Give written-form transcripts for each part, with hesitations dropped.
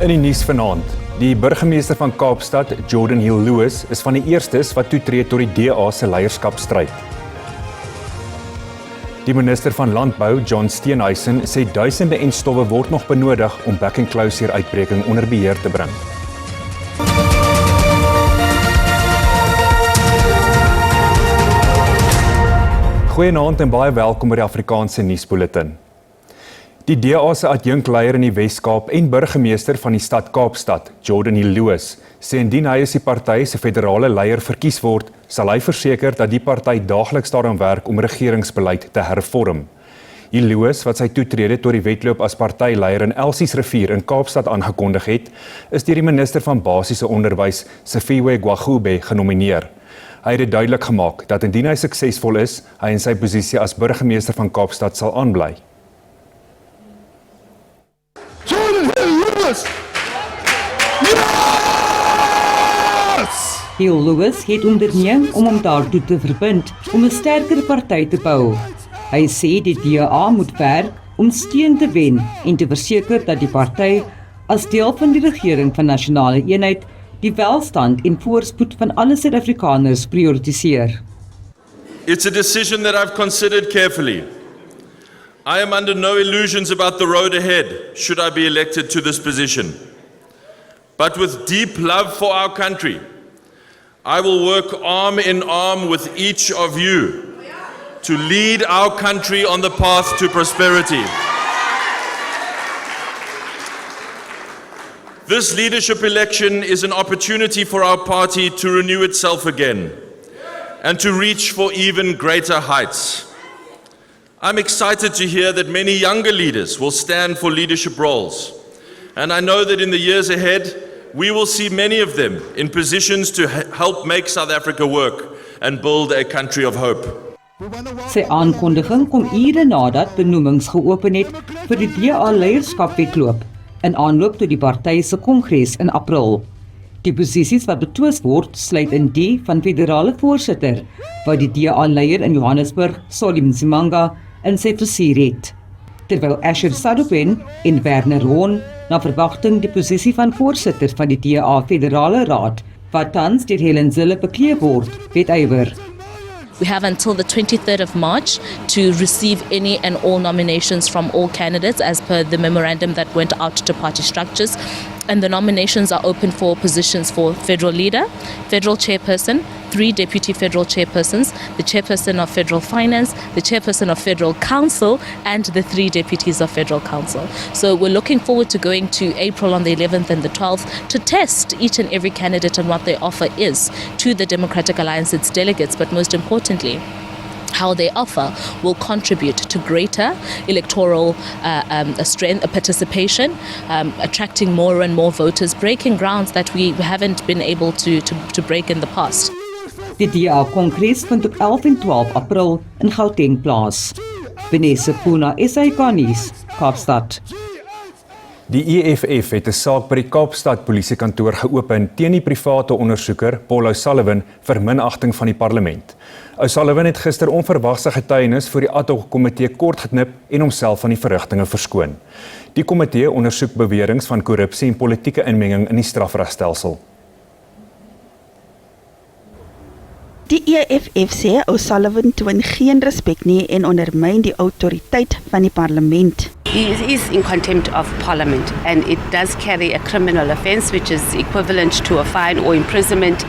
In die nuus vanaand. Die burgemeester van Kaapstad, Jordan Hill-Lewis, is van die eerstes wat toetree tot die DA se leierskapstryd. Die minister van Landbou, John Steenhuisen, sê duisende en stowwe word nog benodig om back and closure uitbreking onder beheer te bring. Goeienaand en baie welkom by die Afrikaanse nuusbulletin. Die DA se adjunkleier in die Wes-Kaap en burgemeester van die stad Kaapstad, Jordan Hill-Lewis, sê indien hy as die party se federale leier verkies word, sal hy verseker dat die party daagliks daaraan werk om regeringsbeleid te hervorm. Hill-Lewis, wat sy toetrede tot die wedloop as partyleier in Elsiesrivier in Kaapstad aangekondig het, is deur die minister van basiese onderwys, Sifiwe Gwagube, genomineer. Hy het dit duidelik gemaak dat indien hy suksesvol is, hy in sy posisie as burgemeester van Kaapstad sal aanbly. Hill-Lewis het onderneem om hom daartoe te verbind om 'n sterker party te bou. Hy sê die DA moet werk om steun te wen en te verseker dat die party as deel van die regering van nasionale eenheid die welstand en voorspoed van alle Suid-Afrikaners prioritiseer. It's a decision that I've considered carefully. I am under no illusions about the road ahead, should I be elected to this position. But with deep love for our country, I will work arm in arm with each of you to lead our country on the path to prosperity. This leadership election is an opportunity for our party to renew itself again and to reach for even greater heights. I'm excited to hear that many younger leaders will stand for leadership roles, and I know that in the years ahead, we will see many of them in positions to help make South Africa work and build a country of hope. Sy aankondiging kom ure nadat benoemings geopen het vir die DA leierskapwedloop in aanloop tot die party se kongres in April. Die posisies wat betwis word, sluit in die van federale voorsitter, wat die DA-leier in Johannesburg, Solly Mzimanga, in sy vizier het. Terwyl Asher Sadopen en Werner Roon na verwagting die posisie van voorsitter van die DA Federale Raad, wat tans deur Helen Zille beklee word, wedywer. We have until the 23rd of March to receive any and all nominations from all candidates as per the memorandum that went out to party structures. And the nominations are open for positions for federal leader, federal chairperson, 3 deputy federal chairpersons, the chairperson of federal finance, the chairperson of federal council, and the 3 deputies of federal council. So we're looking forward to going to April on the 11th and the 12th to test each and every candidate and what their offer is to the Democratic Alliance, its delegates, but most importantly, how their offer will contribute to greater electoral strength, participation, attracting more and more voters, breaking grounds that we haven't been able to break in the past. Die DA-kongres vind op 11 en 12 April in Gauteng plaas. Vanessa Puna, SAK nuus, Kaapstad. Die EFF het 'n saak by die Kaapstad polisiekantoor geopen teen die private ondersoeker, Paul O'Sullivan, vir minagting van die parlement. O'Sullivan het gister onverwagse getuienis voor die ad hoc komitee kort geknip en homself van die verrigtinge verskoon. Die komitee ondersoek beweringe van korrupsie en politieke inmenging in die strafregstelsel. Die EFF sê O'Sullivan toon geen respek nie en ondermyn die autoriteit van die parlement. He is in contempt of Parliament, and it does carry a criminal offence which is equivalent to a fine or imprisonment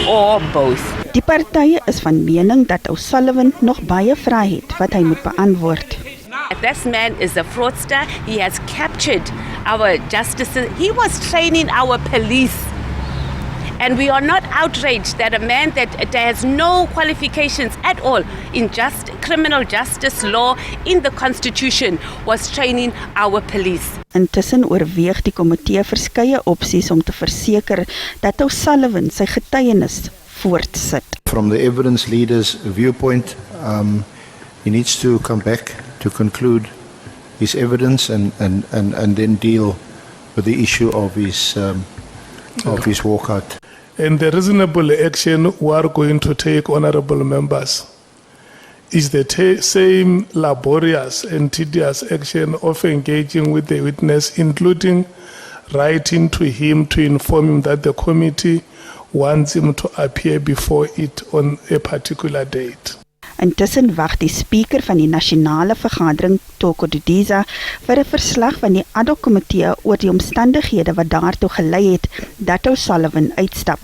or both. Die partye is van mening dat O'Sullivan nog baie vrae het wat hy moet beantwoord. This man is a fraudster. He has captured our justices. He was training our police. And we are not outraged that a man that has no qualifications at all in criminal justice law in the Constitution was training our police. Intussen oorweeg die komitee verskeie opsies om te verseker dat O'Sullivan sy getuienis voortsit. From the evidence leader's viewpoint, he needs to come back to conclude his evidence and then deal with the issue of his walkout. And the reasonable action we are going to take, honorable members, is the same laborious and tedious action of engaging with the witness, including writing to him to inform him that the committee wants him to appear before it on a particular date. Intussen wag die speaker van die nasionale vergadering, Toko Dudiza, vir 'n verslag van die ad hoc komitee oor die omstandighede wat daartoe gelei het dat O'Sullivan uitstap.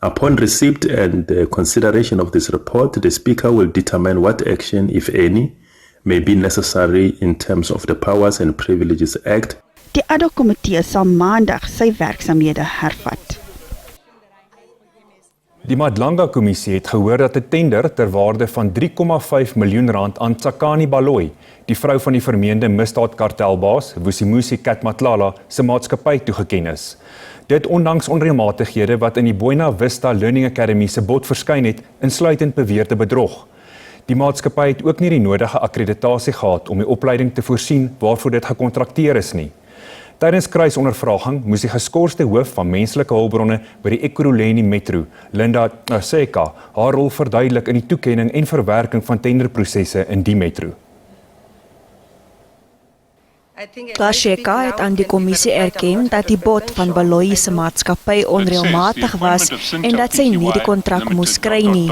Upon receipt and consideration of this report, the Speaker will determine what action, if any, may be necessary in terms of the Powers and Privileges Act. Die ad hoc komitee sal maandag sy werksamehede hervat. Die Madlanga-kommissie het gehoor dat 'n tender ter waarde van R3,5 miljoen aan Tsakani Baloyi, die vrou van die vermeende misdaadkartelbaas Vusimusi Katmatlala, se maatskappy toegeken is. Dit ondanks onreëlmatighede wat in die Buena Vista Learning Academy se bod verskyn het, insluitend beweerde bedrog. Die maatskappy het ook nie die nodige akkreditasie gehad om die opleiding te voorsien waarvoor dit gekontrakteer is nie. Tydens kruisondervraging moes die geskorste hoof van menslike hulpbronne by die Ekurhuleni Metro, Linda Seka, haar rol verduidelik in die toekenning en verwerking van tenderprosesse in die metro. Gasheka het aan die kommissie erken dat die bod van Baloyi se maatskappy onreëlmatig was en dat sy nie die kontrak moes kry nie.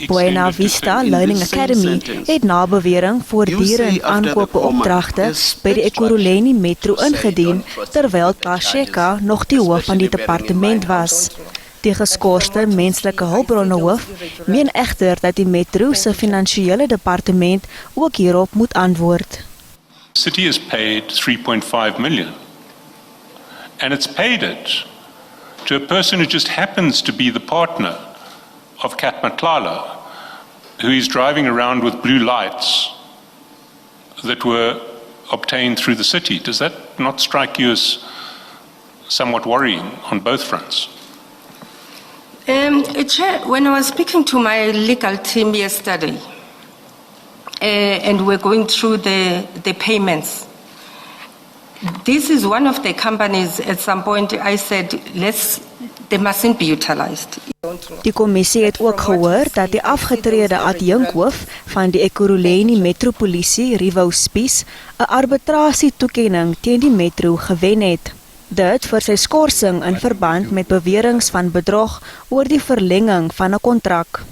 Buena Vista Learning Academy het na bewering voortdurend aankoopopdragte by die Ekurhuleni Metro ingedien, terwyl Gasheka nog die hoof van die departement was. Die geskorste menslike hulpbronne hoof meen egter dat die metro se finansiële departement ook hierop moet antwoord. The city has paid 3.5 million, and it's paid it to a person who just happens to be the partner of Katmatlala, who is driving around with blue lights that were obtained through the city. Does that not strike you as somewhat worrying on both fronts? Chair, when I was speaking to my legal team yesterday, and we're going through the payments. This is one of the companies, at some point I said, they mustn't be utilized. Die kommissie het ook gehoor dat die afgetrede adjunkhoof van die Ekurhuleni Metropolisie, Rivo Spies, 'n arbitrasietoekenning teen die metro gewen het. Dit vir sy skorsing in verband met beweringe van bedrog oor die verlenging van 'n kontrak.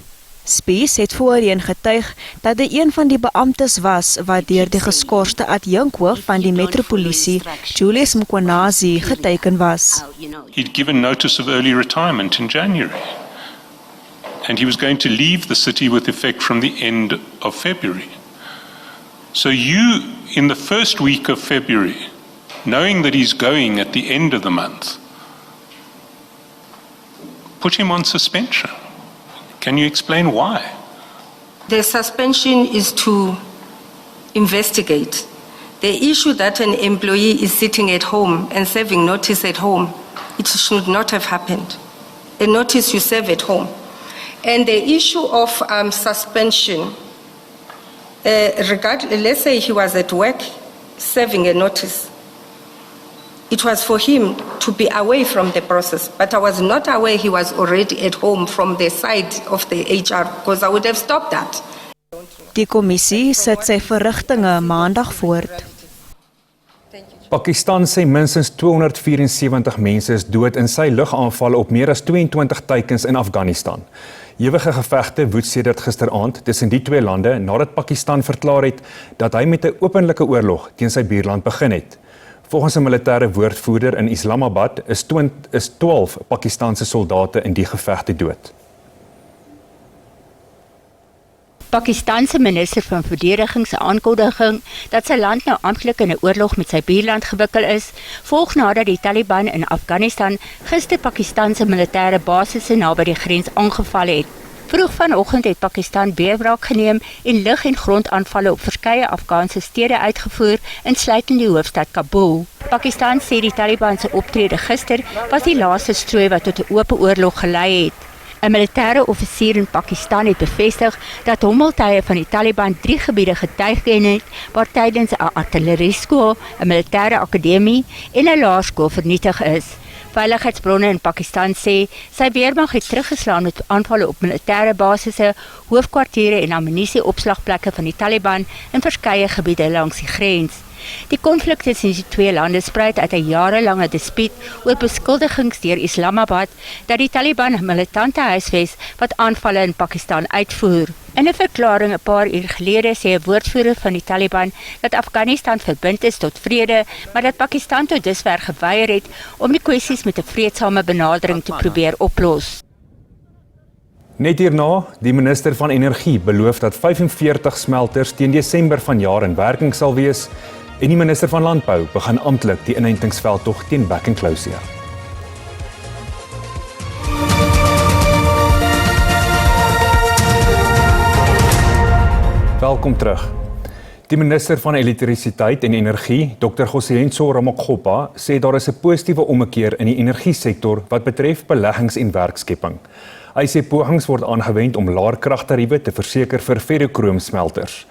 Spies het voorheen getuig dat hy een van die beamptes was wat deur die geskorste adjunkhoof van die metropolisie, Julius Mkwanazi, geteken was. He'd given notice of early retirement in January, and he was going to leave the city with effect from the end of February. So you, in the first week of February, knowing that he's going at the end of the month, put him on suspension. Can you explain why? The suspension is to investigate. The issue that an employee is sitting at home and serving notice at home, it should not have happened. A notice you serve at home. And the issue of suspension, let's say he was at work serving a notice. It was for him to be away from the process, but I was not aware he was already at home from the side of the HR, because I would have stopped that. Die kommissie sit sy verrigtinge maandag voort. Pakistan sê minstens 274 mense is dood in sy lugaanvalle op meer as 22 teikens in Afghanistan. Ewige gevegte woed sedert gisteraand tussen die twee lande nadat Pakistan verklaar het dat hy met 'n openlike oorlog teen sy buurland begin het. Volgens 'n militêre woordvoerder in Islamabad is 12 Pakistanse soldate in die gevegte dood. Pakistanse minister van verdediging se aankondiging dat sy land nou amptelik in 'n oorlog met sy buurland gewikkel is, volg nadat die Taliban in Afghanistan gister Pakistanse militêre basisse naby die grens aangeval het. Vroeg vanoggend het Pakistan beerwraak geneem en lug- en grondaanvalle op verskeie Afghaanse stede uitgevoer, insluitend die hoofstad Kabul. Pakistan sê die Taliban se optrede gister was die laaste strooi wat tot 'n oop oorlog gelei het. 'n Militêre offisier in Pakistan het bevestig dat hommeltuie van die Taliban 3 gebiede geteken het waar tydens 'n artillerieskool, 'n militêre akademie en 'n laerskool vernietig is. Veiligheidsbronne in Pakistan sê sy weermag het teruggeslaan met aanvalle op militêre basisse, hoofkwartiere en ammunisieopslagplekke van die Taliban in verskeie gebiede langs die grens. Die konflik tussen die twee lande spruit uit 'n jarelange dispuut oor beskuldigings deur Islamabad dat die Taliban 'n militante huisves wat aanvalle in Pakistan uitvoer. In 'n verklaring 'n paar uur gelede sê 'n woordvoerder van die Taliban dat Afghanistan verbind is tot vrede, maar dat Pakistan tot dusver geweier het om die kwessies met 'n vreedsame benadering te probeer oplos. Net hierna, die minister van Energie beloof dat 45 smelters teen Desember vanjaar in werking sal wees en die minister van Landbou begin amptelik die inentingsveldtog teen Back and Close. Welkom terug. Die minister van Elektrisiteit en Energie, Dr. Kgosientsho Ramokgopa, sê daar is 'n positiewe ommekeer in die energiesektor wat betref beleggings en werkskepping. Hy sê pogings word aangewend om laer kragtariewe te verseker vir ferrokroomsmelters.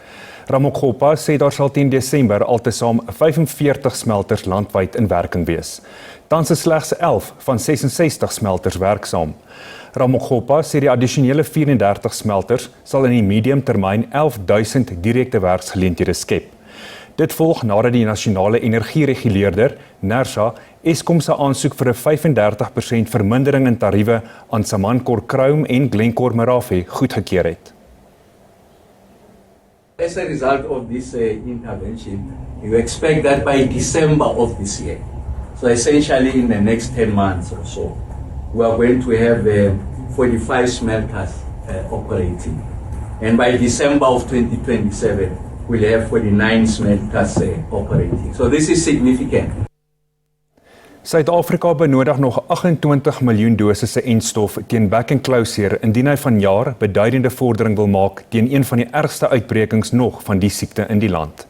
Ramokgopa sê daar sal teen Desember altesaam 45 smelters landwyd in werking wees. Tans is slegs 11 van 66 smelters werksaam. Ramokgopa sê die addisionele 34 smelters sal in die medium termyn 11.000 direkte werksgeleenthede skep. Dit volg nadat die nasionale energiereguleerder, NERSA, Eskom se aansoek vir 'n 35% vermindering in tariewe aan Samancor Chrome en Glencore Merafe goedgekeur het. As a result of this intervention, you expect that by December of this year, so essentially in the next 10 months or so, we are going to have 45 smelters operating. And by December of 2027, we'll have 49 smelters operating. So this is significant. Suid-Afrika benodig nog 28 miljoen dosisse enstof teen Back and Close indien hy vanjaar beduidende vordering wil maak teen een van die ergste uitbrekings nog van die siekte in die land.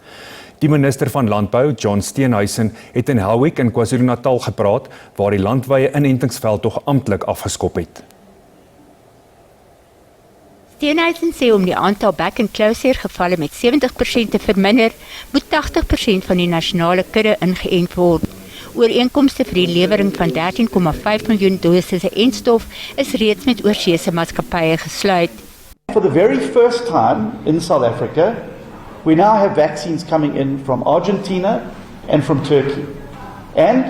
Die minister van Landbou, John Steenhuisen, het in Howick in KwaZulu-Natal gepraat waar die landwye inentingsveldtog amptelik afgeskop het. Steenhuisen sê om die aantal Back and Close gevalle met 70% te verminder, moet 80% van die nasionale kudde ingeënt word. Ooreenkomste vir die lewering van 13,5 miljoen dosisse enstof is reeds met oorseese maatskappye gesluit. For the very first time in South Africa, we now have vaccines coming in from Argentina and from Turkey. And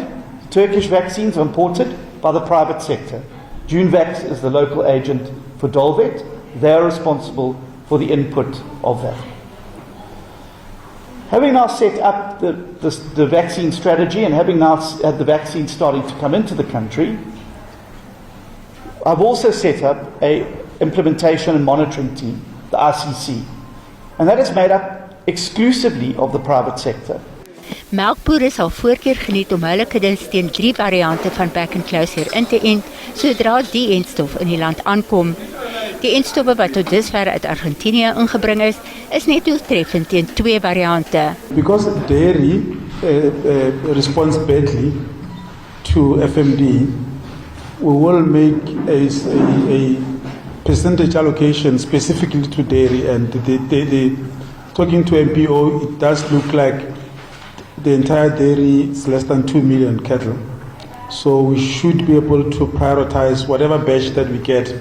Turkish vaccines are imported by the private sector. Junevax is the local agent for Dolvet. They are responsible for the input of that. Having now set up the vaccine strategy and having now had the vaccine starting to come into the country, I've also set up a implementation and monitoring team, the RCC, and that is made up exclusively of the private sector. Melkboere sal voorkeur geniet om hulle kuddes teen 3 variante van Back and Close in te ent, sodra die entstof in die land aankom. Die entstowwe wat tot dusver uit Argentinië ingebring is net doeltreffend teen 2 variante. Because dairy responds badly to FMD, we will make a percentage allocation specifically to dairy, and talking to MPO, it does look like the entire dairy is less than 2 million cattle. So we should be able to prioritize whatever batch that we get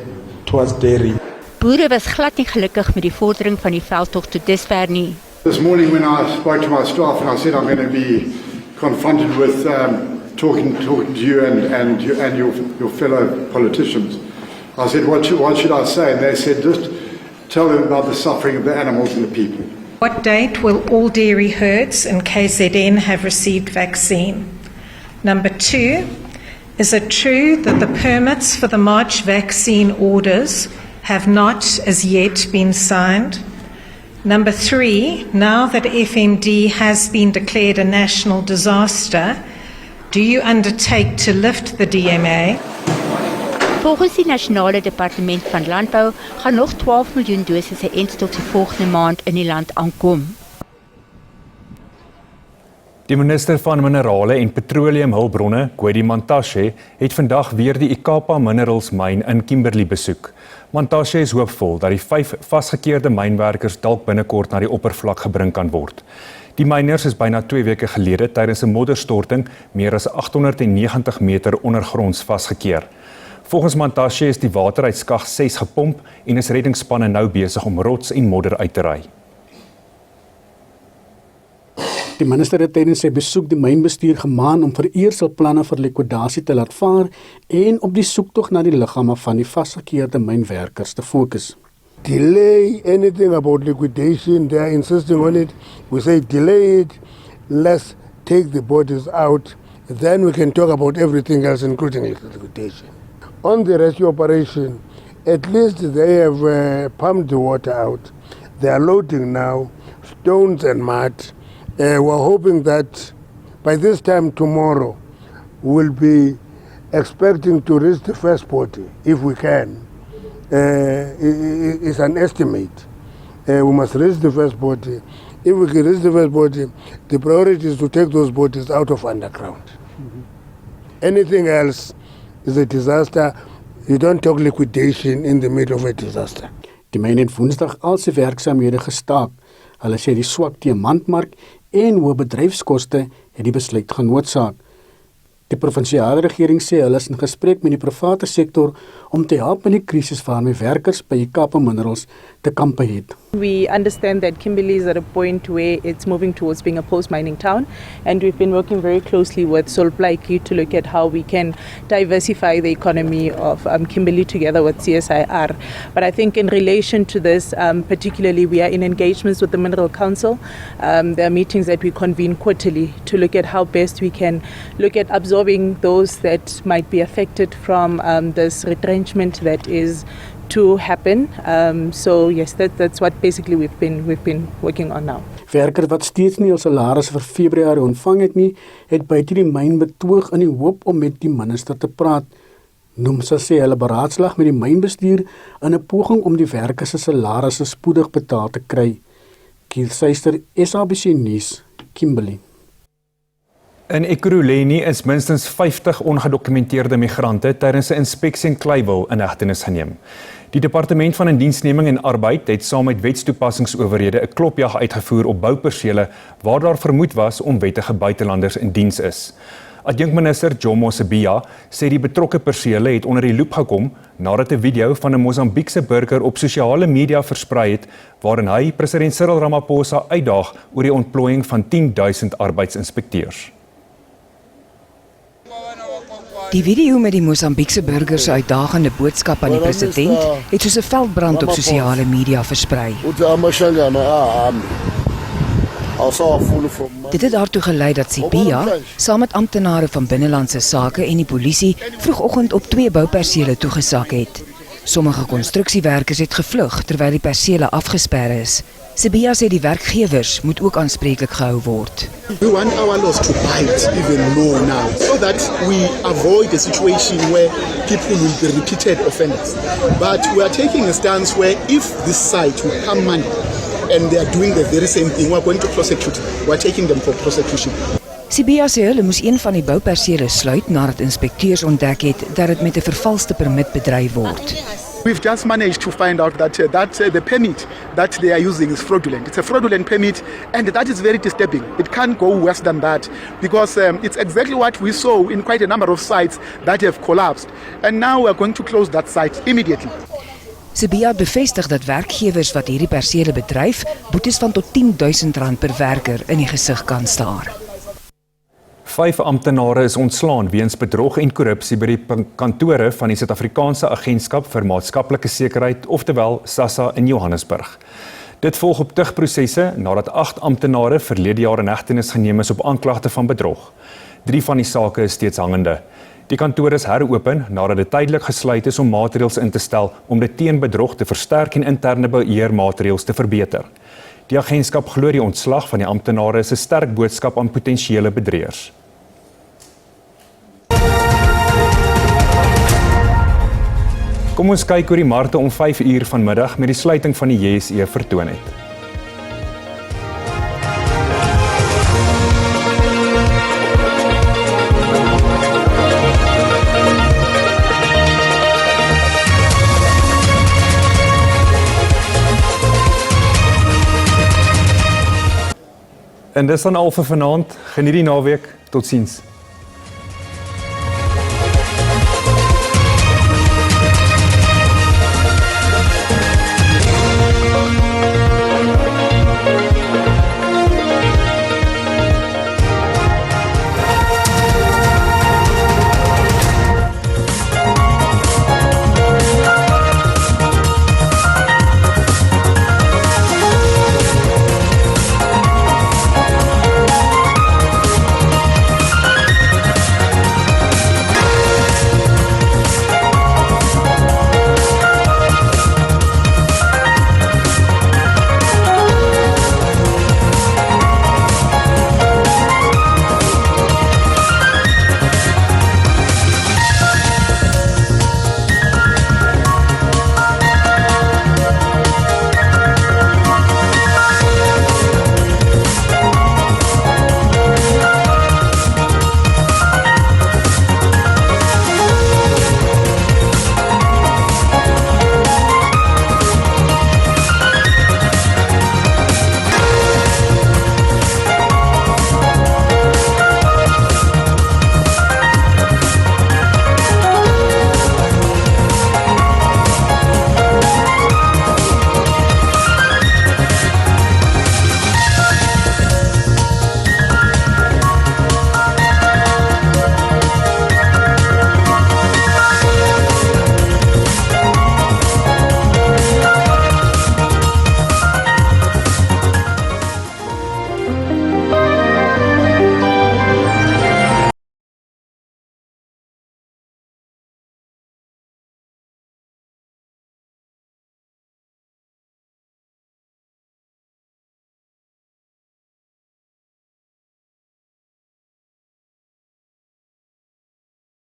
towards dairy. Boere was glad nie gelukkig met die vordering van die veldtog tot dusver nie. This morning when I spoke to my staff and I said I'm going to be confronted with talking to you and your fellow politicians, I said, what should I say? And they said, just tell them about the suffering of the animals and the people. What date will all dairy herds in KZN have received vaccine? Number 2, is it true that the permits for the March vaccine orders have not as yet been signed? Number 3, now that FMD has been declared a national disaster, do you undertake to lift the DMA? Volgens die Nasionale Departement van Landbou gaan nog 12 miljoen dosisse enstof die volgende maand in die land aankom. Die minister van Minerale en Petroleumhulpbronne, Gwedi Mantashe, het vandag weer die Ikapa Minerals myn in Kimberley besoek. Mantashe is hoopvol dat die 5 vasgekeerde mynwerkers dalk binnekort na die oppervlak gebring kan word. Die myners is byna 2 weke gelede tydens 'n modderstorting meer as 890 meter ondergronds vasgekeer. Volgens Mantashe is die water uit skag 6 gepomp en is reddingsspanne nou besig om rots en modder uit te ry. Die minister het tydens sy besoek die mynbestuur gemaan om vereers hul planne vir likwidasie te laat vaar en op die soektog na die liggame van die vasgekeerde mynwerkers te fokus. Delay anything about liquidation, they are insisting on it. We say delay it, let's take the bodies out, then we can talk about everything else including liquidation. On the rescue operation, at least they have pumped the water out. They are loading now, stones and mud. We're hoping that by this time tomorrow, we'll be expecting to reach the first body, if we can. It's an estimate. We must reach the first body. If we can reach the first body, the priority is to take those bodies out of underground. Anything else is a disaster. You don't talk liquidation in the middle of a disaster. Die myn het Woensdag al sy werksaamhede gestaak. Hulle sê die swak diamantmark en hoë bedryfskoste het die besluit genoodsaak. Die provinsiale regering sê hulle is in gesprek met die private sektor om te help met die krisis waarmee werkers by Kapa Minerals te kampe het. We understand that Kimberley is at a point where it's moving towards being a post-mining town, and we've been working very closely with Solplaiki to look at how we can diversify the economy of Kimberley together with CSIR. But I think in relation to this, particularly we are in engagements with the Mineral Council. There are meetings that we convene quarterly to look at how best we can look at absorbing those that might be affected from this retrenchment that is to happen. So yes, that's what basically we've been working on now. Werkers wat steeds nie hul salaris vir Februarie ontvang het nie, het buite die myn betoog in die hoop om met die minister te praat. Nomsa sê hulle beraadslag met die mynbestuur in 'n poging om die werkers se salarisse spoedig betaal te kry. Kiel Suister, SABC nuus, Kimberley. In Ekurhuleni is minstens 50 ongedokumenteerde migrante tydens 'n inspeksie in Clayville in hegtenis geneem. Die Departement van Indiensneming en Arbeid het saam met wetstoepassingsowerhede 'n klopjag uitgevoer op boupersele waar daar vermoed was onwettige buitelanders in diens is. Adjunkminister Jomo Sibiya sê die betrokke persele het onder die loep gekom nadat 'n video van 'n Mosambiekse burger op sosiale media versprei het waarin hy president Cyril Ramaphosa uitdaag oor die ontplooiing van 10,000 arbeidsinspekteurs. Die video met die Mosambiekse burgers se uitdagende boodskap aan die president het soos 'n veldbrand op sosiale media versprei. Dit het daartoe gelei dat Sibiya, saam met amptenare van binnelandse sake en die polisie, vroegoggend op 2 boupersele toegesak het. Sommige konstruksiewerkers het gevlug terwyl die persele afgesper is. Sibiya sê die werkgewers moet ook aanspreeklik gehou word. We want our laws to bite even more now, so that we avoid a situation where people will be repeated offenders. But we are taking a stance where if this site will come money and they are doing the very same thing, we are going to prosecute them. We are taking them for prosecution. Sibiya sê hulle moes een van die boupersele sluit nadat inspekteurs ontdek het dat dit met 'n vervalste permit bedryf word. We've just managed to find out that the permit that they are using is fraudulent. It's a fraudulent permit, and that is very disturbing. It can't go worse than that, because it's exactly what we saw in quite a number of sites that have collapsed. And now we're going to close that site immediately. Sibiya bevestig dat werkgewers wat hierdie persele bedryf, boetes van tot R10,000 per werker in die gesig kan staar. 5 amptenare is ontslaan weens bedrog en korrupsie by die kantore van die Suid-Afrikaanse Agentskap vir Maatskaplike Sekerheid, oftewel SASSA in Johannesburg. Dit volg op tugprosesse nadat 8 amptenare verlede jaar in hegtenis geneem is op aanklagte van bedrog. 3 van die sake is steeds hangende. Die kantoor is heropen nadat dit tydelik gesluit is om maatreëls in te stel om dit teen bedrog te versterk en interne beheermaatreëls te verbeter. Die agentskap glo die ontslag van die amptenare is 'n sterk boodskap aan potensiële bedrieërs. Kom ons kyk hoe die markte om 5 uur vanmiddag met die sluiting van die JSE vertoon het. En dis dan al vir vanaand. Geniet die naweek. Totsiens.